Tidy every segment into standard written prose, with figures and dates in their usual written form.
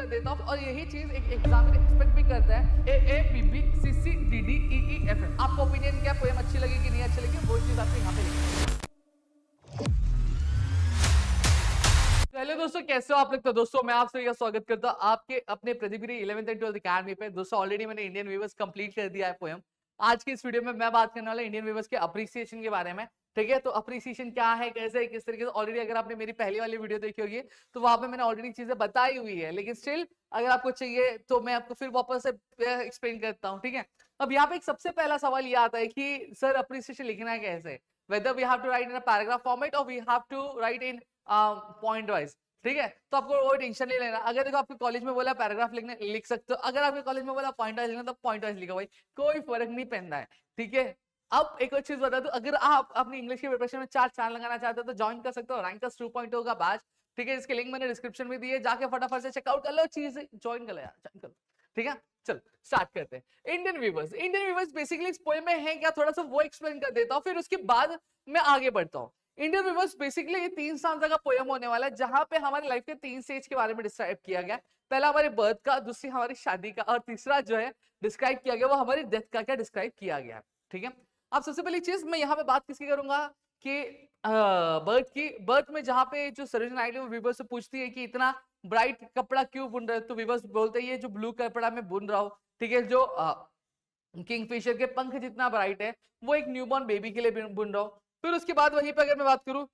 कर देता हूँ और यही चीज एक एग्जामिनर एक्सपेक्ट भी करता है। A A B B C C D D E E F F. आपका ओपिनियन क्या, पोएम अच्छी लगी कि नहीं अच्छी लगी, वो चीज आपको यहाँ पे लिखनी है। हेलो दोस्तों, कैसे हो आप लोग। तो दोस्तों मैं आप सभी का स्वागत करता हूँ आपके अपने प्रतिगिरी 11th एंड 12th अकेडमी पे। दोस्तों ऑलरेडी मैंने इंडियन वीवर्स कंप्लीट कर दिया है पोएम। आज की इस वीडियो में मैं बात करने वाला इंडियन वीवर्स के अप्रिसिएशन के बारे में। ठीक है, तो अप्रिसिएशन क्या है, कैसे, किस तरीके से, ऑलरेडी अगर आपने मेरी पहली वाली वीडियो देखी होगी तो वहां पे मैंने ऑलरेडी चीजें बताई हुई है, लेकिन स्टिल अगर आपको चाहिए तो मैं आपको फिर वापस से एक्सप्लेन करता हूँ। ठीक है, अब यहाँ पे एक सबसे पहला सवाल ये आता है कि सर अप्रिसिएशन लिखना है कैसे, whether we have to write in a paragraph format or we have to write in point wise। ठीक है, तो आपको वो टेंशन नहीं लेना। अगर देखो आपके कॉलेज में बोला पैराग्राफ लिखने, लिख सकते हो। अगर आपके कॉलेज में बोला पॉइंट वाइज लिखना तो पॉइंट वाइज लिखो भाई, कोई फर्क नहीं पड़ता है। ठीक है, अब एक और चीज बता दूं, अगर आप अपनी इंग्लिश के प्रिपरेशन में चार लगाना चाहते हो तो ज्वाइन कर सकते हो रैंकर्स 2.0 का बैच। ठीक है, इसके लिंक मैंने डिस्क्रिप्शन में दी है, जाके फटाफट से चेकआउट कर लो, चीज ज्वाइन कर लो यार, ज्वाइन कर लो। ठीक है, चल स्टार्ट करते हैं। Indian weavers, Indian weavers basically इस पोएम में है क्या, थोड़ा सा वो एक्सप्लेन कर देता हूँ, फिर उसके बाद मैं आगे बढ़ता हूँ। इंडियन वीवर्स बेसिकली 3 स्टांजा का पोएम होने वाला है, जहां पे हमारे लाइफ के 3 स्टेज के बारे में डिस्क्राइब किया गया। पहला हमारे बर्थ का, दूसरी हमारी शादी का, और तीसरा जो है डिस्क्राइब किया गया वो हमारी डेथ का क्या डिस्क्राइब किया गया है। ठीक है, अब सबसे पहली चीज मैं यहाँ पे बात किसकी करूंगा कि बर्थ की। बर्थ में जहाँ पे जो सरोजिनी नायडू वीवर्स से पूछती है कि इतना ब्राइट कपड़ा क्यों बुन रहे हो, तो वीवर्स बोलते हैं ये जो ब्लू कपड़ा मैं बुन रहा हूँ, ठीक है, जो किंगफिशर के पंख जितना ब्राइट है, वो एक न्यूबॉर्न बेबी के लिए बुन रहा हूँ। फिर उसके बाद वहीं पे अगर मैं बात करूं,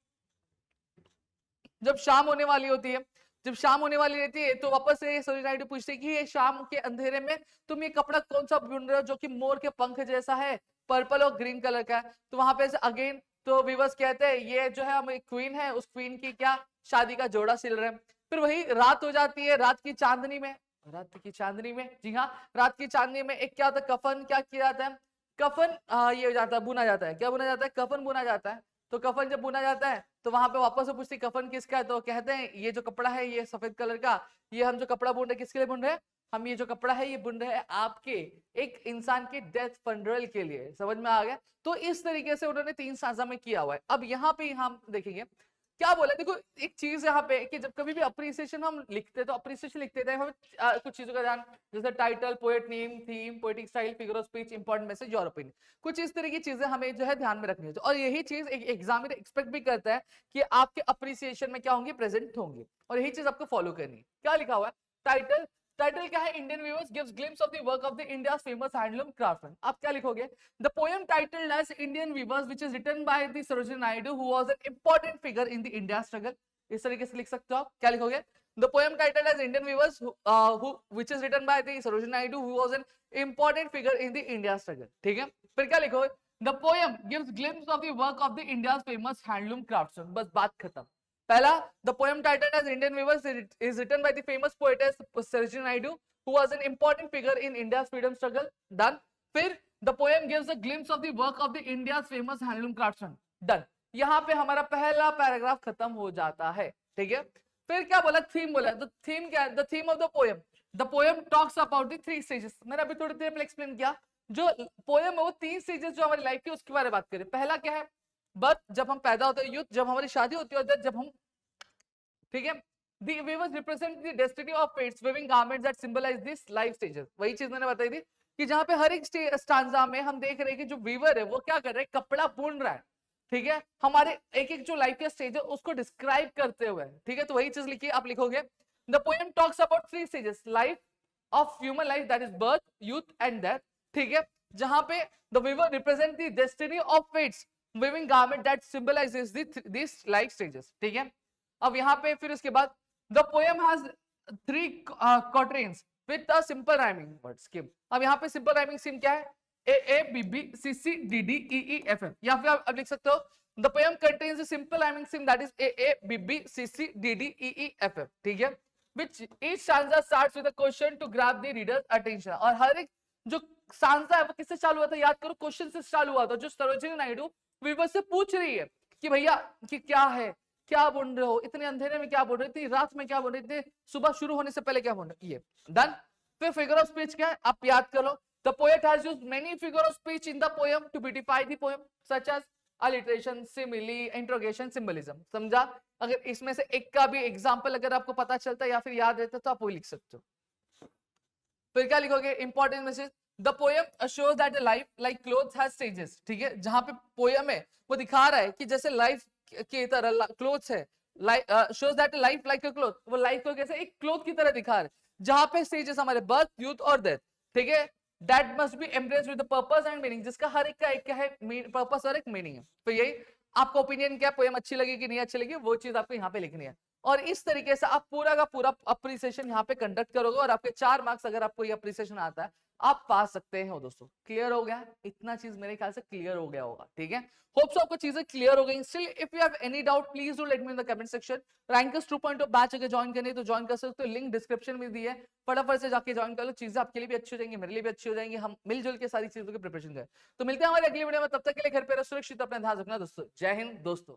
जब शाम होने वाली होती है, जब शाम होने वाली रहती है तो वापस से सरोजिनी नायडू पूछते हैं कि ये शाम के अंधेरे में तुम ये कपड़ा कौन सा बुन रहे हो जो कि मोर के पंख जैसा है, पर्पल और ग्रीन कलर का है। तो वहां पे अगेन तो वीवर्स कहते हैं ये जो है हम क्वीन है, उस क्वीन की क्या शादी का जोड़ा सिल रहे हैं। फिर वही रात हो जाती है, रात की चांदनी में, रात की चांदनी में, जी हाँ, रात की चांदनी में एक क्या होता है, कफन क्या किया जाता है, कफन ये हो जाता है, बुना जाता है। क्या बुना जाता है, कफन बुना जाता है। तो कफन जब बुना जाता है तो वहां पे वापस से पूछती कफन किसका है, तो कहते हैं ये जो कपड़ा है ये सफेद कलर का, ये हम जो कपड़ा बुन रहे किसके लिए बुन रहे हैं, हम ये जो कपड़ा है ये बुन रहे हैं आपके एक इंसान के डेथ फंडरल के लिए। समझ में आ गया। तो इस तरीके से उन्होंने 3 साजा में किया हुआ है। अब यहाँ पे हम देखेंगे क्या बोला। देखो एक चीज यहाँ पे कि जब कभी भी अप्रिसिएशन हम लिखते हैं तो अप्रिसिएशन लिखते थे हमें कुछ चीजों का ध्यान, जैसे title, poet name, theme, poetic style, figure of speech, important message, your opinion, कुछ इस तरह की चीजें हमें जो है ध्यान में रखनी है। और यही चीज एक एग्जामिनर एक्सपेक्ट भी करता है कि आपके अप्रिसिएशन में क्या होंगे, प्रेजेंट होंगे, और यही चीज आपको फॉलो करनी है। क्या लिखा हुआ है, टाइटल, टाइटल क्या है, Indian viewers gives glimpse of the work of the India's famous handloom craftsman. आप क्या लिखोगे, the poem titled as Indian viewers which is written by the Sarojini Naidu who was an important figure in the India struggle. इस तरीके से लिख सकते हो आप। क्या लिखोगे, the poem titled as Indian viewers which is written by the Sarojini Naidu who was an important figure in the India struggle. ठीक है, फिर क्या लिखोगे, the poem gives glimpse of the work of the India's famous handloom craftsman. बस बात खत्म। पहला, the poem titled as Indian Weavers is written by the famous poetess Sarojini Naidu, who was an important figure in India's freedom struggle. Done. फिर the poem gives a glimpse of the work of the India's famous handloom craftsman. Done. यहाँ पे हमारा पहला paragraph खत्म हो जाता है। ठीक है, फिर क्या बोला, थीम बोला। तो थीम क्या है, the theme of the poem, the poem talks about the 3 stages. मैंने अभी थोड़ी देर पहले एक्सप्लेन किया, जो पोएम है वो 3 स्टेजेस जो हमारी लाइफ की उसके बारे में बात करें। पहला क्या है, बर्थ, जब हम पैदा होते हैं, यूथ, जब हमारी शादी होती है, और जब हम, ठीक है, the weavers represent the destiny of fates weaving garments that symbolize this life stages। वही चीज मैंने बताई थी कि जहां पे हर एक स्टांजा में हम देख रहे हैं कि जो वीवर है वो क्या कर रहा है, कपड़ा बुन रहा है। ठीक है, हमारे एक एक जो लाइफ के स्टेज है उसको डिस्क्राइब करते हुए। ठीक है, तो वही चीज लिखिए, आप लिखोगे the poem talks about 3 stages life of human life, that is birth, youth and death. ठीक है, जहां पे the weaver represent the destiny of fates weaving garment that symbolizes these life stages। ठीक है, अब यहाँ पे फिर उसके बाद the poem has 3 quatrains with a simple rhyming word scheme। अब यहाँ पे सिंपल राइमिंग स्कीम क्या है, A A B B C C D D E E F F, या फिर आप लिख सकते हो the poem contains a simple rhyming scheme that is A A B B C C D D E E F F. ठीक है, which each stanza starts with a question to grab the reader's attention। और हर एक जो stanza है वो किससे चालू हुआ था, याद करो, क्वेश्चन से चालू हुआ था, जो सरोजिनी नायडू वीवर से पूछ रही है कि भैया कि क्या है, क्या बुन रहे हो, इतने अंधेरे में क्या बुन रहे, इतनी रात में क्या बुन रहे, इतने सुबह शुरू होने से पहले क्या बुन रहे, ये डन। फिर फिगर ऑफ स्पीच क्या है, आप याद करो, the poet has used many figure of speech in the poem to beautify the poem, such as alliteration, simile, interrogation, symbolism. समझा? अगर इसमें से एक का भी एग्जाम्पल अगर आपको पता चलता है या फिर याद रहता है तो आप वो लिख सकते हो। फिर क्या लिखोगे? Important message, the poem shows that life like clothes has stages. ठीक है, जहां पे पोएम है वो दिखा रहा है कि जैसे लाइफ की तरह क्लोथ्स है, shows that life like a cloth, वो लाइफ को कैसे एक क्लोथ की तरह दिखा रहा है, जहां पे स्टेजेस हमारे बर्थ, यूथ और डेथ। ठीक है, that must be embraced with purpose and meaning, जिसका हर एक का एक क्या है, पर्पस और एक मीनिंग है। तो यही आपका ओपिनियन क्या, पोएम अच्छी लगी कि नहीं अच्छी लगी, वो चीज आपको यहाँ पे लिखनी है। और इस तरीके से आप पूरा का पूरा अप्रिसिएशन यहाँ पे कंडक्ट करोगे और आपके 4 मार्क्स अगर आपको ये अप्रिसिएशन आता है आप पा सकते हो दोस्तों। क्लियर हो गया? इतना चीज मेरे ख्याल से क्लियर हो गया होगा। ठीक है, होप सो आपको चीजें क्लियर हो गई। Still if you have any doubt please do let me in the comment section. Rankers 2.0 batch अगर ज्वाइन करनी है तो ज्वाइन कर सकते हो, लिंक डिस्क्रिप्शन में दी है, फटाफट से जाके ज्वाइन कर लो। चीजें आपके लिए भी अच्छी हो जाएंगी, मेरे लिए भी अच्छी हो जाएंगी, हम मिलजुल के सारी चीजों की प्रिपरेशन करें। तो मिलते हैं हमारे अगली वीडियो में, तब तक के लिए घर पे रहो सुरक्षित, अपना ध्यान रखना दोस्तों। जय हिंद दोस्तों।